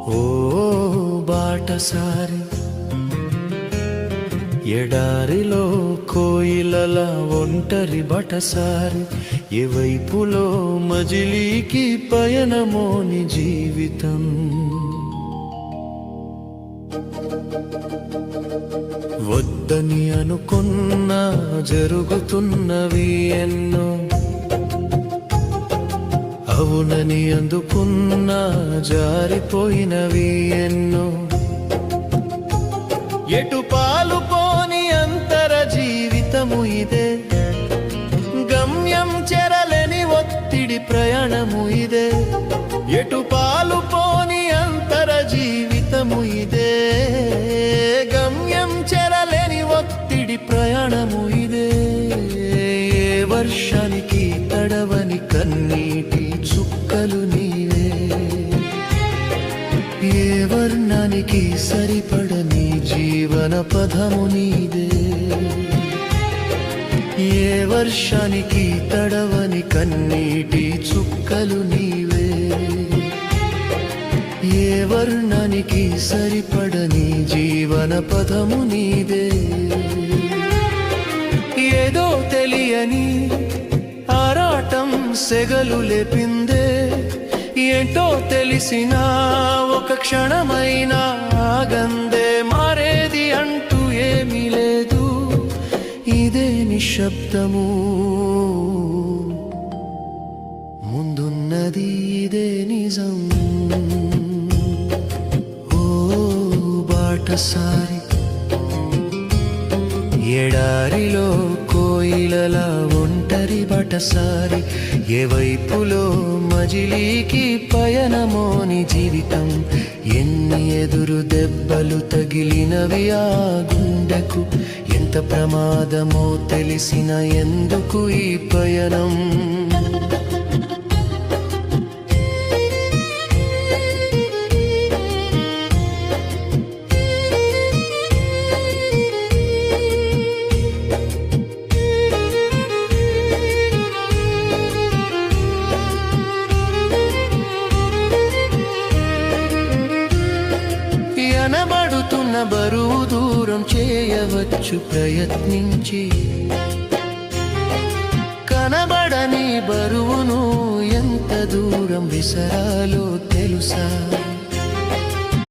ఓ బాటసారి ఎడారిలో కోయిలల ఒంటరి బటసారి ఏ వైపులో మజిలీకి పయనమోని జీవితం వద్దని అనుకున్నా జరుగుతున్నవి ఎన్నో అవునని అందుకున్నా జారిపోయినవి ఎన్నో ఎటు పాలు పోని అంతర జీవితము ఇదే గమ్యం చెరలేని ఒత్తిడి ప్రయాణము ఇదే ఎటు పాలు పోని అంతర జీవితము ఇదే గమ్యం చెరలేని ఒత్తిడి ప్రయాణము ఇదే ఏ వర్షానికి తడవని కన్నీటి చుక్కలు నీవే ఏ వర్ణానికి సరిపడని జీవన పదము నీదే ఏ వర్షానికి తడవని కన్నీటి చుక్కలు నీవే ఏ వర్ణానికి సరిపడని జీవన పదము నీదే ఏదో తెలియని ఆరాటం సెగలు లేపిందే ఏంటో తెలిసినా ఒక క్షణమైనా ఆగందే మారేది అంటూ ఏమీ లేదు ఇదే నిశ్శబ్దము ముందున్నది ఇదే నిజం ఓ బాటసారి ఎడారిలో కోయిలల ఒంటరి బటసారి ఏ వైపులో మజిలీకి పయనమోని జీవితం ఎన్ని ఎదురు దెబ్బలు తగిలినవి ఆ గుండెకు ఎంత ప్రమాదమో తెలిసిన ఎందుకు ఈ పయనం కనబడుతున్న బరువు దూరం చేయవచ్చు ప్రయత్నించి కనబడని బరువును ఎంత దూరం విసరాలో తెలుసా